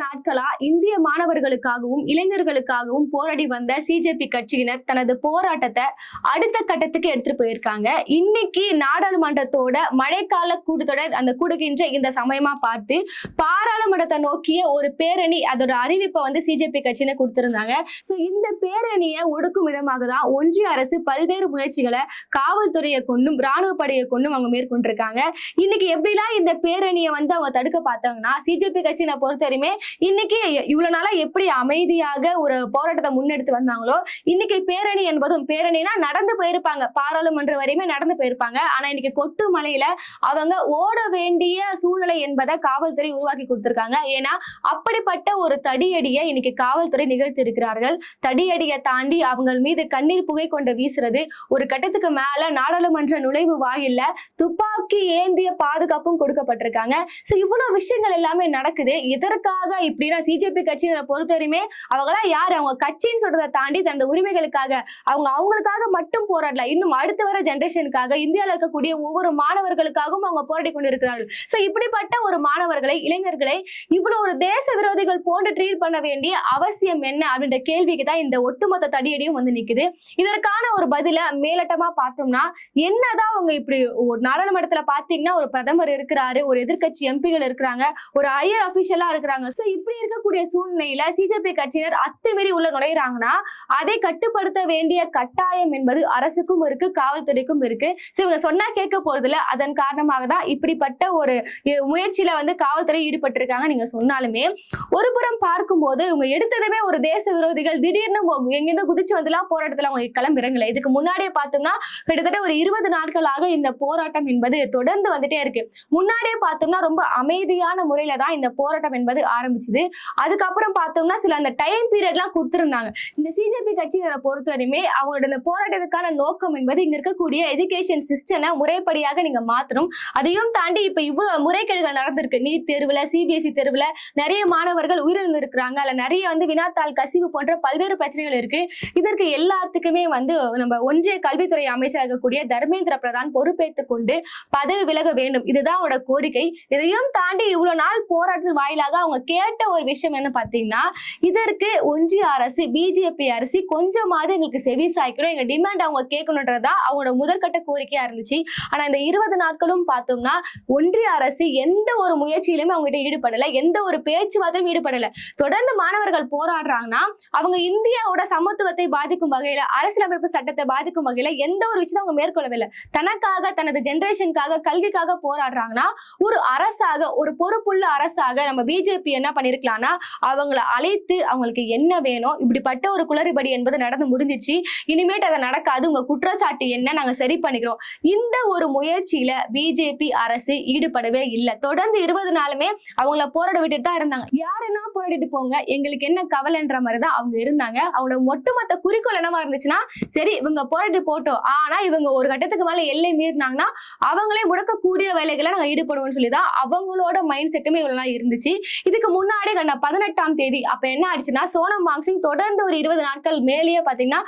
நாட்களா இந்திய மாணவர்களுக்காகவும் இளைஞர்களுக்காகவும் போராடி வந்த சிஜேபி கட்சியினர் தனது போராட்டத்தை அடுத்த கட்டத்துக்கு எடுத்துட்டு போயிருக்காங்க. இன்னைக்கு நாடாளுமன்றத்தோட மழைக்கால கூட்டத்தொடர் அந்த கூடுகின்ற இந்த சமயமா பார்த்து பாராளுமன்றத்தை நோக்கிய ஒரு பேரணி அதோட அறிவிப்பை வந்து சிஜேபி கட்சியினர் கொடுத்திருந்தாங்க. சோ இந்த பேரணியை ஒடுக்கும் விதமாக தான் ஒன்றிய அரசு பல்வேறு முயற்சிகளை காவல்துறையை கொண்டும் ராணுவ படையை கொண்டும் அவங்க மேற்கொண்டிருக்காங்க. இன்னைக்கு எப்படிலாம் இந்த பேரணியை வந்து அவங்க தடுக்க பார்த்தாங்கன்னா, சிஜேபி கட்சியினை பொறுத்தவரையுமே இன்னைக்கு இவ்வளவு நாளா எப்படி அமைதியாக ஒரு போராட்டத்தை முன்னெடுத்து வந்தாங்களோ, இன்னைக்கு பேரணி என்பதும் பேரணினா நடந்து போயிருப்பாங்க, பாராளுமன்றம் வரையுமே நடந்து போயிருப்பாங்க. ஆனா இன்னைக்கு கொட்டு மலையில அவங்க ஓட வேண்டிய சூழ்நிலை என்பதை காவல்துறை உருவாக்கி கொடுத்திருக்காங்க. ஏன்னா அப்படிப்பட்ட ஒரு தடியடியை இன்னைக்கு காவல்துறை நிகழ்த்தி இருக்கிறார்கள். தடியடியை தாண்டி அவங்க மீது கண்ணீர் புகை கொண்டு வீசுறது, ஒரு கட்டத்துக்கு மேல நாடாளுமன்ற நுழைவு வாயில்ல துப்பாக்கி ஏந்திய பாதுகாப்பும் கொடுக்கப்பட்டிருக்காங்க. சோ இவ்வளவு விஷயங்கள் எல்லாமே நடக்குது. இதற்காக இப்படின்னா சிஜேபி கட்சியை பொறுத்தவரையுமே அவங்களா யார், அவங்க கட்சின்னு சொல்றதை தாண்டி தனது உரிமைகளுக்காக அவங்களுக்காக மட்டும் போராடல, இன்னும் அடுத்து வர ஜெனரேஷனுக்காக இந்தியாவில் இருக்கக்கூடிய ஒவ்வொரு மாணவர்களுக்காகவும் அவங்க போராடி கொண்டிருக்கிறார்கள். சோ இப்படிப்பட்ட ஒரு மாணவர்களை இளைஞர்களை இவ்வளவு ஒரு தேச விரோதிகள் போன்று ட்ரீட் பண்ண வேண்டிய அவசியம் என்ன அப்படின்ற கேள்விக்கு தான் இந்த ஒட்டுமொத்த தடியடியும் வந்து நிக்குது. இதற்கான ஒரு பதில மேலட்டமா பார்த்தோம்னா, என்னதான் அவங்க இப்படி ஒரு நாடாளுமன்றத்துல பாத்தீங்கன்னா ஒரு பிரதமர் இருக்கிறாரு, ஒரு எதிர்கட்சி எம்பிகள் இருக்கிறாங்க, ஒரு ஹையர் அபிஷியலா இருக்கிறாங்க. சோ இப்படி இருக்கக்கூடிய சூழ்நிலையில சிஜேபி கட்சியினர் அத்துமீறி உள்ள நுழைகிறாங்கன்னா அதை கட்டுப்படுத்த வேண்டிய கட்டாயம் என்பது அரசுக்கும் இருக்கு, காவல்துறைக்கும் இருக்கு. சோ இவங்க சொன்னா கேட்க போறதுல, அதன் காரணமாக தான் இப்படிப்பட்ட ஒரு முயற்சியில வந்து காவல்துறை ஈடுபட்டு இருக்காங்க. நீங்க சொன்னாலுமே ஒரு புறம் பார்க்கும்போது இவங்க எடுத்ததுமே ஒரு தேச விரோதிகள் திடீர்னு எங்கிருந்து குதிச்சு வந்துலாம் போராட்டத்துல அவங்க கிளம்பிறங்கல. இதுக்கு முன்னாடியே பார்த்தோம்னா கிட்டத்தட்ட ஒரு 20 நாட்களாக இந்த போராட்டம் என்பது தொடர்ந்து வந்துட்டே இருக்கு. முன்னாடியே பார்த்தோம்னா ரொம்ப அமைதியான முறையில தான் இந்த போராட்டம் என்பது ஆரம்பிச்சது. அதுக்கப்புறம் பார்த்தோம்னா சில அந்த டைம் பீரியட்லாம் கொடுத்திருந்தாங்க. இந்த சிஜேபி கட்சியை பொறுத்தவரையுமே அவங்களோட இந்த போராட்டத்துக்கான நோக்கம் என்பது இங்க இருக்கக்கூடிய எஜுகேஷன் சிஸ்டமை முறைப்படியாக நீங்க மாத்தணும். அதையும் தாண்டி இப்ப இவ்வளவு முறைகேடுகள் நடந்திருக்கு. நீட் தேர்வுல, சிபிஎஸ்இ தேர்வுல நிறைய மாணவர்கள் உயிரிழந்து இருக்கிறாங்க. அதுல நிறைய வந்து வினாத்தாள் கசிவு போன்ற பல்வேறு பிரச்சனைகள் இருக்கு. இதற்கு எல்லாத்துக்குமே வந்து நம்ம ஒன்றிய கல்வித்துறை அமைச்சர் இருக்கக்கூடிய தர்மேந்திர பிரதான் பொறுப்பேற்றுக் கொண்டு பதவி விலக வேண்டும். இதுதான் அவரோட கோரிக்கை. இதையும் தாண்டி இவ்வளவு நாள் போராட்டத்தின் வாயிலாக அவங்க கேட்ட ஒரு விஷயம் என்ன பாத்தீங்கன்னா, இதற்கு ஒன்றிய அரசு பிஜேபி அரசு கொஞ்சமாவது எங்களுக்கு செவி சாய்க்கணும், எங்க டிமாண்ட் அவங்க கேட்கணும்ன்றதா அவங்களோட முதற்கட்ட கோரிக்கையா இருந்துச்சு. ஆனா இந்த 20 நாட்களும் பார்த்தோம்னா ஒன்றிய அரசு எந்த ஒரு முயற்சியிலுமே அவங்ககிட்ட ஈடுபடல, எந்த ஒரு பேச்சுவார்த்தையும் ஈடுபடல. தொடர்ந்து மாணவர்கள் போராடுறாங்கன்னா அவங்க இந்தியாவோட சமத்துவத்தை பாதிக்கும் வகையில, அரசியலமைப்பு சட்டத்தை பாதிக்கும் வகையில எந்த ஒரு விஷயத்தை அவங்க மேற்கொள்ளவில்லை. தனக்காக, தனது ஜெனரேஷனுக்காக, கல்விக்காக போராடுறாங்கன்னா ஒரு அரசாக, ஒரு பொறுப்புள்ள அரசாக நம்ம பிஜேபி என்ன பண்ணிருக்கலாம்னா அவங்களை அழைத்து அவங்களுக்கு என்ன வேணும், இப்படிப்பட்ட ஒரு குளறுபடி என்பது நடந்து முடிஞ்சிச்சு, இனிமேட்டு அதை நடக்காது, உங்க குற்றச்சாட்டு என்ன, நாங்க சரி பண்ணிக்கிறோம், இந்த ஒரு முயற்சியில பிஜேபி அரசு ஈடுபடவே இல்லை. தொடர்ந்து 20 நாளுமே அவங்கள போராட விட்டுட்டு தான் இருந்தாங்க. யாருன்னா போராடிட்டு போங்க, எங்களுக்கு என்ன கவலைன்ற மாதிரிதான் அவங்க இருந்தாங்க. அவங்களோட ஒட்டுமொத்த குறிக்கோள் என்னவா இருந்துச்சுன்னா, சரி இவங்க போராடி போட்டோம், ஆனா இவங்க ஒரு கட்டத்துக்கு மேல எல்லை மீறினாங்கன்னா அவங்களே முடக்கக்கூடிய வேலைகளை நாங்க ஈடுபடுவோம்னு சொல்லிதான் அவங்களோட மைண்ட் செட்டுமே இவ்வளவு இருந்துச்சு. இதுக்கு முன்னாடி 18ஆம் தேதி அப்ப என்ன ஆயிடுச்சுன்னா, சோனம் வாங்சிங் தொடர்ந்து ஒரு 20 நாட்கள் மேலேயே பாத்தீங்கன்னா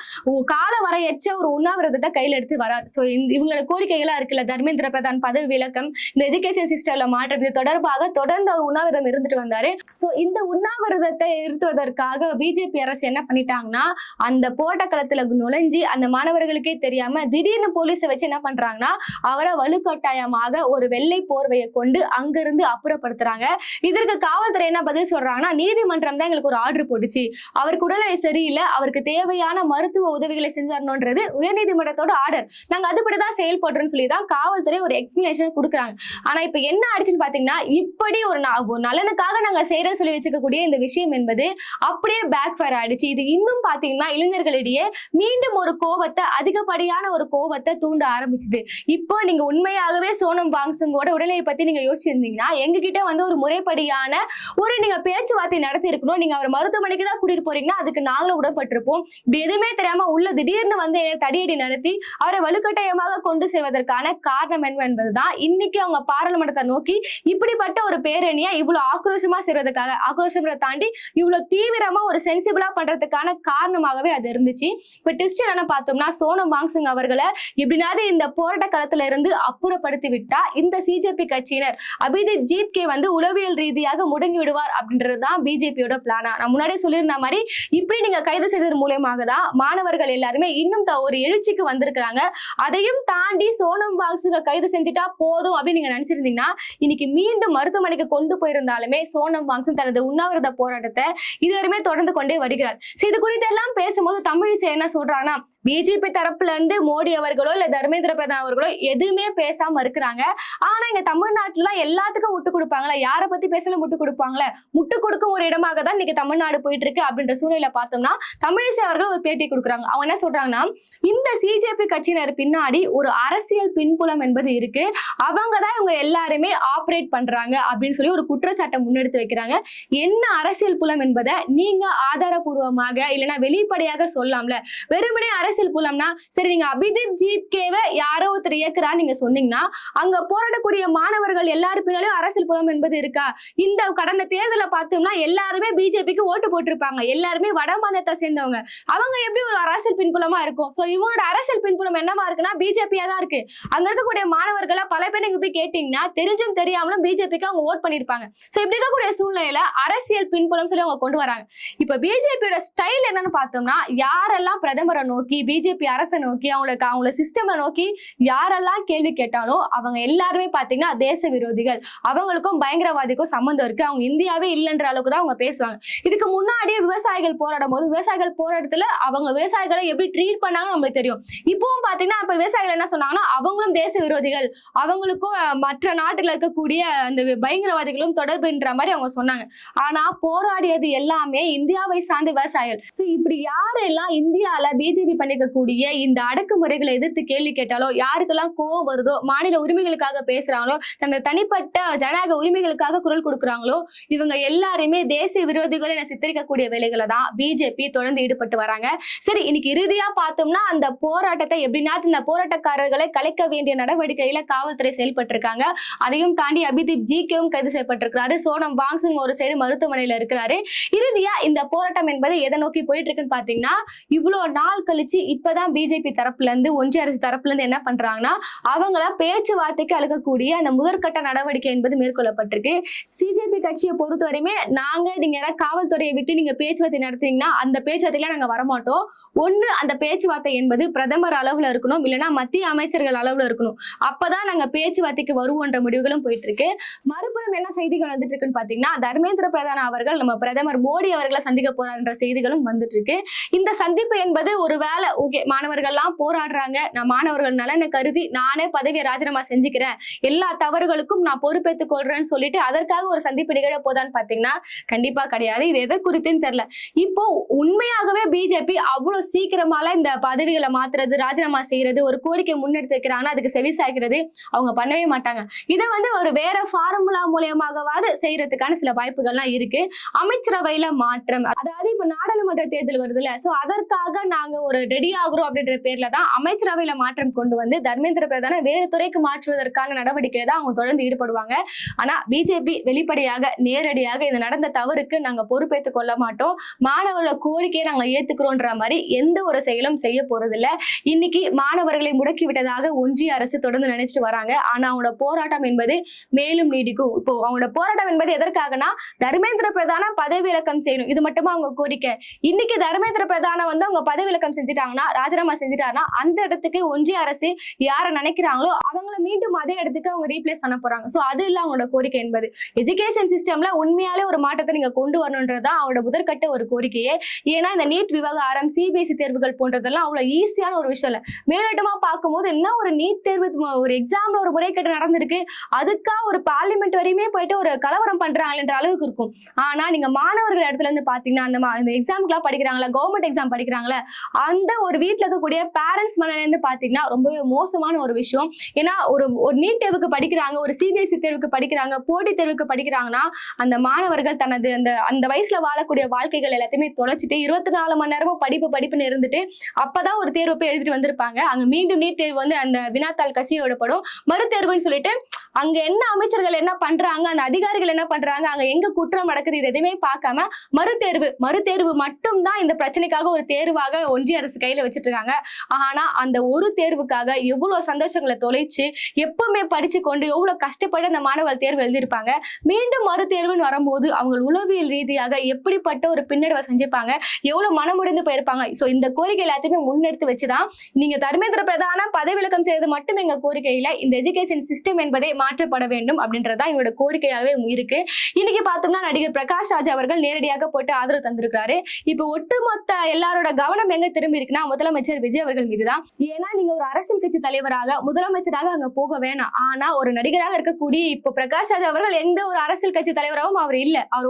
கால வரையற்ற ஒரு உண்ணாவிரதத்தை கையில எடுத்து வராது. சோ இவங்களோட கோரிக்கைகளா இருக்குல்ல, தர்மேந்திர பிரதான் பதவி விலக்கம், இந்த எஜுகேஷன் சிஸ்டம்ல மாற்றது தொடர்பாக தொடர்ந்து ஒரு உண்ணாவிரதம் இருந்துட்டு வந்தாரு. சோ இந்த உண்ணாவிரதத்தை நிறுத்துவதற்காக பிஜேபி அரசு என்ன பண்ணிட்டாங்கன்னா, அந்த போராட்டக்களத்துல நுழைஞ்சி அந்த மாணவர்களுக்கே தெரியாம திடீர்னு போலீஸை வச்சு என்ன பண்றாங்கன்னா அவரை வலுக்கட்டாயமாக ஒரு வெள்ளை போர்வையை கொண்டு அங்கிருந்து அப்புறப்படுத்துறாங்க. இதற்கு காவல்துறை என்ன பதில் சொல்றாங்கன்னா, நீதிமன்றம் தான் எங்களுக்கு ஒரு ஆர்டர் போட்டுச்சு, அவருக்கு உடல்நிலை சரியில்லை, அவருக்கு தேவையான மருத்துவ உதவிகளை செஞ்சாரணும்ன்றது உயர்நீதிமன்றத்தோட ஆர்டர், நாங்க அதுபடிதான் செயல்படுறோம்னு சொல்லிதான் காவல்துறை ஒரு எக்ஸ்பிளனேஷன் கொடுக்குறாங்க. ஆனா இப்ப என்ன ஆயிடுச்சுன்னு பாத்தீங்கன்னா, இப்படி ஒரு நலனுக்காக நாங்க செய்யறோம்னு சொல்லி வச்சுக்கக்கூடிய இந்த விஷயம் என்பது அப்படியே பேக் ஃபயர் ஆயிடுச்சு. இது இன்னும் பாத்தீங்கன்னா இளைஞர்களிடையே மீண்டும் ஒரு கோபத்தை, அதிகப்படியான ஒரு கோபத்தை தூண்ட ஆரம்பிச்சுது. இப்போ நீங்க உண்மையாகவே சோனம் வாங்சிங்கோட உடல்நிலை பத்தி நீங்க யோசிச்சிருந்தீங்கன்னா எங்ககிட்ட வந்து ஒரு முறைப்படியான ஒரு நீங்க பேச்சுவார்த்தை நடத்தி இருக்கணும். நீங்க அவர் மருத்துவமனைக்கு தான் கூட்டிட்டு போறீங்கன்னா அதுக்கு நாங்களும் உடன்பட்டிருப்போம். இப்படி எதுவுமே தெரியாம உள்ள திடீர்னு வந்து தடியடி நடத்தி அவரை வலுக்கட்டாயமாக கொண்டு செல்வதற்கான காரணம் என்ன என்பதுதான் இன்னைக்கு அவங்க பாராளுமன்றத்தை நோக்கி இப்படிப்பட்ட ஒரு பேரணியை இவ்வளவு ஆக்ரோஷமா செய்வதற்காக, ஆக்ரோஷத்தை தாண்டி இவ்வளவு தீவிரமா ஒரு சென்சிபிளா பண்றதுக்கான காரணமாகவே அது இருந்துச்சு. இப்ப டெஸ்ட் என்ன பார்த்தோம்னா, சோனம் வாங்சிங் அவர்களை எப்படினாவது இந்த போராட்ட களத்துல இருந்து அப்புறப்படுத்தி விட்டா இந்த சிஜேபி கட்சியினர் அபிஜித் ஜீப்கே வந்து உளவியல் ரீதியாக முடங்கி விடுவார் போடுவார் அப்படின்றதுதான் பிஜேபியோட பிளானா. நான் முன்னாடியே சொல்லியிருந்த மாதிரி இப்படி நீங்க கைது செய்தது மூலமாக தான் மாணவர்கள் எல்லாருமே இன்னும் ஒரு எழுச்சிக்கு வந்திருக்கிறாங்க. அதையும் தாண்டி சோனம் வாங்சுக கைது செஞ்சுட்டா போதும் அப்படின்னு நீங்க நினைச்சிருந்தீங்கன்னா இன்னைக்கு மீண்டும் மருத்துவமனைக்கு கொண்டு போயிருந்தாலுமே சோனம் வாங்சு தனது உண்ணாவிரத போராட்டத்தை இதுவரையுமே தொடர்ந்து கொண்டே வருகிறார். இது குறித்து எல்லாம் பேசும்போது தமிழிசை என்ன சொல்றாங்கன்னா, பிஜேபி தரப்புல இருந்து மோடி அவர்களோ இல்ல தர்மேந்திர பிரதான் அவர்களோ எதுவுமே பேசாம இருக்கிறாங்க. ஆனா இங்க தமிழ்நாட்டுல எல்லாத்துக்கும் முட்டு கொடுப்பாங்களா? யாரை பத்தி பேசலாம் முட்டு கொடுப்பாங்களே? முட்டு கொடுக்கும் ஒரு இடமாக தான் இன்னைக்கு தமிழ்நாடு போயிட்டு இருக்கு அப்படின்ற சூழ்நிலை பார்த்தோம்னா தமிழிசை அவர்கள் ஒரு பேட்டி கொடுக்குறாங்க. அவங்க என்ன சொல்றாங்கன்னா, இந்த சிஜேபி கட்சியினர் பின்னாடி ஒரு அரசியல் பின்புலம் என்பது இருக்கு, அவங்கதான் இவங்க எல்லாருமே ஆபரேட் பண்றாங்க அப்படின்னு சொல்லி ஒரு குற்றச்சாட்டை முன்னெடுத்து வைக்கிறாங்க. என்ன அரசியல் புலம் என்பதை நீங்க ஆதாரபூர்வமாக இல்லைன்னா வெளிப்படையாக சொல்லலாம்ல. வெறுமனே அரசியல் புலம்னா சரி, நீங்க அபிதீப் ஜிகேவை யாரோ ஒருத்தர் இயக்குறா நீங்க சொன்னீங்கன்னா அங்க போராடக்கூடிய மாணவர்கள் எல்லாரும் பின்னாலும் அரசியல் புலம் என்பது இருக்கா? இந்த கடந்த தேர்தலை பார்த்தோம்னா எல்லாருமே பிஜேபிக்கு ஓட்டு போட்டிருப்பாங்க, எல்லாருமே வட மாநிலத்தை சேர்ந்தவங்க. அவங்க எப்படி ஒரு அரசியல் பின்புலமா இருக்கும்? சோ இவங்களோட அரசியல் பின்புலம் என்னவா இருக்குன்னா பிஜேபியா தான் இருக்கு. அங்க இருக்கக்கூடிய மாணவர்களை பல பேர் நீங்க போய் கேட்டீங்கன்னா தெரிஞ்சும் தெரியாமலும் பிஜேபிக்கு அவங்க ஓட் பண்ணிருப்பாங்க. சோ இப்படி இருக்கக்கூடிய சூழ்நிலையில அரசியல் பின்புலம் சொல்லி அவங்க கொண்டு வராங்க. இப்ப பிஜேபியோட ஸ்டைல் என்னன்னு பார்த்தோம்னா, யாரெல்லாம் பிரதமரை நோக்கி பிஜேபி அரசை நோக்கி அவங்கள சிஸ்டமை நோக்கி யாரெல்லாம் கேள்வி கேட்டாலும் அவங்க எல்லாருமே பாத்தீங்கன்னா தேச விரோதிகள், அவங்களுக்கும் பயங்கரவாதிக்கும் சம்பந்தம் இருக்கு, அவங்க இந்தியாவே இல்லைன்ற அளவுக்கு தான் அவங்க பேசுவாங்க. இதுக்கு முன்னாடியே விவசாயிகள் போராடும் போது விவசாயிகள் போராட்டத்துல அவங்க விவசாயிகளை எப்படி ட்ரீட் பண்ணாங்க நம்மளுக்கு தெரியும். இப்பவும் பாத்தீங்கன்னா அப்ப விவசாயிகள் என்ன சொன்னாங்கன்னா, அவங்களும் தேச விரோதிகள், அவங்களுக்கும் மற்ற நாட்டுல இருக்கக்கூடிய அந்த பயங்கரவாதிகளும் தொடர்புன்ற மாதிரி அவங்க சொன்னாங்க. ஆனா போராடியது எல்லாமே இந்தியாவை சார்ந்த விவசாயிகள். இப்படி யாரெல்லாம் இந்தியால பிஜேபி பண்ணிக்கக்கூடிய இந்த அடக்குமுறைகளை எதிர்த்து கேள்வி கேட்டாலோ, யாருக்கெல்லாம் கோவம் வருதோ, மாநில உரிமைகளுக்காக பேசுறாங்களோ, தனது தனிப்பட்ட ஜனநாயக உரிமைகளுக்காக குரல் கொடுக்குறாங்களோ, இவங்க எல்லாருமே தேசிய விரோதிகளை சித்தரிக்கக்கூடிய வேலைகளை தான் பிஜேபி தொடர்ந்து ஈடுபட்டு வராங்க. சரி, இன்னைக்கு இறுதியா பார்த்தோம்னா அந்த போராட்டத்தை எப்படின்னா இந்த போராட்டக்காரர்களை கலைக்க வேண்டிய நடவடிக்கையில காவல்துறை செயல்பட்டு இருக்காங்க. அதையும் தாண்டி அபிதீப் ஜிகேவும் கைது செய்யப்பட்டிருக்கிறாரு. சோனம் வாங்சுங் ஒரு சைடு மருத்துவமனையில இருக்கிறாரு. இறுதியா இந்த போராட்டம் என்பது எதை நோக்கி போயிட்டு இருக்குன்னு பாத்தீங்கன்னா, இவ்வளவு நாள் கழிச்சு இப்பதான் பிஜேபி தரப்புல இருந்து ஒன்றிய அரசு தரப்புல இருந்து என்ன பண்றாங்கன்னா, அவங்கள பேச்சுவார்த்தைக்கு அழுகக்கூடிய அந்த முதற்கட்ட நடவடிக்கை என்பது மேற்கொள்ளப்பட்டிருக்கு. சிஜேபி கட்சியை பொறுத்தவரையுமே நீங்க ஏதாவது காவல்துறையை விட்டு நீங்க பேச்சுவார்த்தை நடத்துறீங்கன்னா அந்த பேச்சுவார்த்தையில நாங்க வரமாட்டோம். ஒண்ணு அந்த பேச்சுவார்த்தை என்பது பிரதமர் அளவுல இருக்கணும், இல்லைன்னா மத்திய அமைச்சர்கள் அளவுல இருக்கணும். அப்பதான் நாங்க பேச்சுவார்த்தைக்கு வருவோன்ற முடிவுகளும் போயிட்டு இருக்கு. மறுபுறம் என்ன செய்திகள் வந்துட்டு இருக்குன்னு பாத்தீங்கன்னா, தர்மேந்திர பிரதான் அவர்கள் நம்ம பிரதமர் மோடி அவர்களை சந்திக்க போறான்ற செய்திகளும் வந்துட்டு இருக்கு. இந்த சந்திப்பு என்பது ஒரு வேலை ஓகே, மாணவர்கள்லாம் போராடுறாங்க, நான் மாணவர்கள் நலனை கருதி நானே பதவியை ராஜினாமா செஞ்சுக்கிறேன், எல்லா தவறுகளுக்கும் நான் பொறுப்பேற்றுக் கொள்றேன்னு சொல்லிட்டு அதற்காக ஒரு சந்திப்பு நிகழ போதான்னு பாத்தீங்கன்னா கண்டிப்பா கிடையாது. இது எதை குறித்துன்னு தெரியல. இப்போ உண்மையாகவே பிஜேபி அவ்வளவு சீக்கிரமால இந்த பதவிகளை மாத்துறது, ராஜினாமா செய்யறது, ஒரு கோரிக்கை முன்னெடுத்து வைக்கிறாங்கன்னா அதுக்கு செவி சாய்க்கிறது அவங்க பண்ணவே மாட்டாங்க. இதை ஒரு வேற ஃபார்முலா மூலியமாகவாது செய்யறதுக்கான சில வாய்ப்புகள்லாம் இருக்கு. அமைச்சரவையில மாற்றம், அதாவது இப்ப நாடாளுமன்ற தேர்தல் வருதுல்ல, சோ அதற்காக நாங்க ஒரு ரெடி ஆகுறோம் அப்படின்ற பேர்ல தான் அமைச்சரவையில மாற்றம் கொண்டு வந்து தர்மேந்திர பிரதான வேறு துறைக்கு மாற்றுவதற்கான நடவடிக்கையை தான் அவங்க தொடர்ந்து ஈடுபடுவாங்க. ஆனா பிஜேபி வெளிப்படையாக நேரடியாக இந்த நடந்த தவறுக்கு நாங்க பொறுப்பேற்றுக் கொள்ள மாட்டோம், மாணவர்களோட கோரிக்கையை நாங்க ஏத்துக்கிறோன்ற மாதிரி எந்த ஒரு செயலும் செய்ய போறது இல்ல. இன்னைக்கு மாணவர்களை முடக்கி விட்டதாக ஒன்றிய அரசு தொடர்ந்து நினைச்சிட்டு வராங்க. ஆனா அவங்களோட போராட்டம் என்பது மேலும் நீடிக்கும். இப்போ அவங்களோட போராட்டம் என்பது எதற்காகனா, தர்மேந்திர பிரதான பதவி விலக்கம் செய்யணும், இது மட்டுமா அவங்க கோரிக்கை. இன்னைக்கு தர்மேந்திர பிரதான அவங்க பதவி விலக்கம் செஞ்சுட்டாங்கன்னா, ராஜினாமா செஞ்சுட்டாங்கன்னா, அந்த இடத்துக்கு ஒன்றிய அரசு யாரை நினைக்கிறாங்களோ அவங்கள மீண்டும் அதே இடத்துக்கு அவங்க ரீப்ளேஸ் பண்ண போறாங்க. சோ அது இல்ல அவங்களோட கோரிக்கை என்பது. எஜுகேஷன் சிஸ்டம்ல உண்மையாலே ஒரு மாற்றத்தை நீங்க கொண்டு வரணும்ன்றதுதான் அவங்களோட முதற்கட்ட ஒரு கோரிக்கையே. ஏன்னா இந்த நீட் விவகாரம், சிபிஎஸ்இ தேர்வுகள் போன்றதெல்லாம் அவ்வளவு ஈஸியான ஒரு விஷயம் இல்ல. மேலோட்டமா பார்க்கும்போது என்ன ஒரு நீட் தேர்வு, ஒரு எக்ஸாம்ல ஒரு முறைகேடு நடந்திருக்கு, அதுக்கா ஒரு பார்லிமெண்ட் வரையுமே போயிட்டு ஒரு கலவரம் பண்றாங்கன்ற அளவுக்கு இருக்கும். ஆனா நீங்க மாணவர்கள் இடத்துல இருந்து பாத்தீங்கன்னா, அந்த எக்ஸாம்க்குலாம் படிக்கிறாங்களா, கவர்மெண்ட் எக்ஸாம் படிக்கிறாங்களா, அந்த ஒரு வீட்டுல இருக்கக்கூடிய பேரண்ட்ஸ் மனநிலை இருந்து பாத்தீங்கன்னா ரொம்பவே மோசமான ஒரு விஷயம். ஏன்னா ஒரு நீட் தேர்வுக்கு படிக்கிறாங்க, ஒரு சிபிஎஸ்இ தேர்வுக்கு படிக்கிறாங்க, போட்டி தேர்வுக்கு படிக்கிறாங்கன்னா அந்த மாணவர்கள் தனது அந்த வயசுல வாழக்கூடிய வாழ்க்கைகள் எல்லாத்தையுமே தொலைச்சிட்டு 24 மணி நேரமும் படிப்புன்னு இருந்துட்டு அப்பதான் ஒரு தேர்வு போய் எழுதிட்டு வந்திருப்பாங்க. அங்க மீண்டும் நீட் தேர்வு அந்த வினாத்தாள் கசிய விடப்படும், மறு தேர்வுன்னு சொல்லிட்டு அங்க என்ன அமைச்சர்கள் என்ன பண்றாங்க, அந்த அதிகாரிகள் என்ன பண்றாங்க, அங்க எங்க குற்றம் நடக்குது, இது எதுவுமே பார்க்காம மறுதேர்வு மட்டும் தான் இந்த பிரச்சனைக்காக ஒரு தேர்வாக ஒன்றிய அரசு கையில வச்சிட்டு இருக்காங்க. ஆனா அந்த ஒரு தேர்வுக்காக எவ்வளவு சந்தோஷங்களை தொலைச்சு எப்பவுமே படிச்சு கொண்டு எவ்வளவு கஷ்டப்பட்டு அந்த மாணவர்கள் தேர்வு எழுதியிருப்பாங்க. மீண்டும் மறுதேர்வுன்னு வரும்போது அவங்க உளவியல் ரீதியாக எப்படிப்பட்ட ஒரு பின்னடைவை செஞ்சிருப்பாங்க, எவ்வளவு மனமுடைந்து போயிருப்பாங்க. சோ இந்த கோரிக்கை எல்லாத்தையுமே முன்னெடுத்து வச்சுதான் நீங்க தர்மேந்திர பிரதான பதவி விலக்கம் செய்வது மட்டும் எங்க கோரிக்கையில இந்த எஜுகேஷன் சிஸ்டம் என்பதே மாற்றப்பட வேண்டும் அப்படின்றதான் எங்களோட கோரிக்கையாகவே இருக்கு. இன்னைக்கு பார்த்தோம்னா நடிகர் பிரகாஷ் ராஜ் அவர்கள் நேரடியாக போட்டு ஆதரவு தந்திருக்காரு. இப்ப ஒட்டுமொத்த எல்லாரோட கவனம் எங்க திரும்பி இருக்குன்னா முதலமைச்சர் விஜய் அவர்கள் மீதுதான். ஏன்னா நீங்க ஒரு அரசியல் கட்சி தலைவராக முதலமைச்சராக அங்க போக வேணாம். ஆனா ஒரு நடிகராக இருக்கக்கூடிய இப்ப பிரகாஷ் ராஜ் அவர்கள் எந்த ஒரு அரசியல் கட்சி தலைவராகவும் அவர் இல்ல. அவர்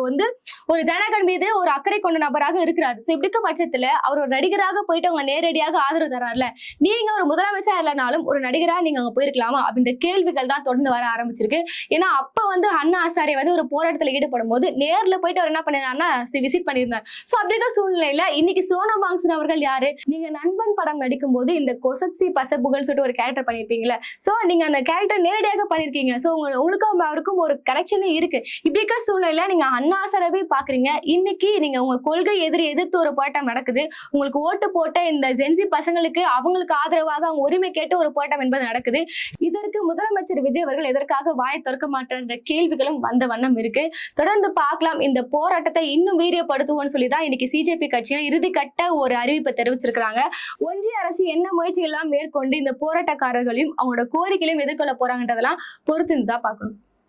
ஒரு ஜனகன் மீது ஒரு அக்கறை கொண்ட நபராக இருக்கிறார். சோ இப்படி பட்சத்துல அவர் ஒரு நடிகராக போயிட்டு அவங்க நேரடியாக ஆதரவு தராருல, நீங்க ஒரு முதலமைச்சர் இல்லைனாலும் ஒரு நடிகரா நீங்க அங்க போயிருக்கலாமா அப்படின்ற கேள்விகள் தான் தொடர்ந்து வர ஆரம்பிச்சிருக்கு. ஏன்னா அப்ப அண்ணா ஹசாரே ஒரு போராட்டத்துல ஈடுபடும் போது நேர்ல போயிட்டு அவர் என்ன பண்ணிருந்தாருன்னா விசிட் பண்ணியிருந்தார். சோ அப்படிங்கிற சூழ்நிலையில இன்னைக்கு சோனம் வாங்ஸின் அவர்கள் யாரு, நீங்க நண்பன் படம் நடிக்கும் போது இந்த கொசக்சி பசப்புகள் சொல்லிட்டு ஒரு கேரக்டர் பண்ணிருப்பீங்களா, சோ நீங்க அந்த கேரக்டர் நேரடியாக பண்ணிருக்கீங்க. சோ உங்களுக்கும் அவருக்கும் ஒரு கனெக்ஷனே இருக்கு. இப்படி இருக்க சூழ்நிலையில நீங்க அண்ணா ஹசாரவே பாக்குறீங்க. இன்னைக்கு நீங்க உங்க கொள்கை எதிர்த்து ஒரு போராட்டம் நடக்குது. உங்களுக்கு ஓட்டு போட்ட இந்த ஜென்சி பசங்களுக்கு அவங்களுக்கு ஆதரவாக அவங்க உரிமை கேட்டு ஒரு போராட்டம் என்பது நடக்குது. இதற்கு முதலமைச்சர் விஜய் அவர்கள் எதற்காக வாயை திறக்க மாட்டார் கேள்விகளும் வந்த வண்ணம் இருக்கு. தொடர்ந்து பார்க்கலாம். இந்த போராட்டத்தை இன்னும் வீரியப்படுத்துவோம்னு சொல்லிதான் இன்னைக்கு சிஜேபி கட்சியில இறுதிக்கட்ட ஒரு அறிவிப்பை தெரிவிச்சிருக்காங்க. ஒன்றிய அரசு என்ன முயற்சி எல்லாம் மேற்கொண்டு இந்த போராட்டக்காரர்களையும் அவங்களோட கோரிக்கைகளையும் எதிர்கொள்ள போறாங்கன்றதெல்லாம் பொறுத்து தான் பார்க்கணும்.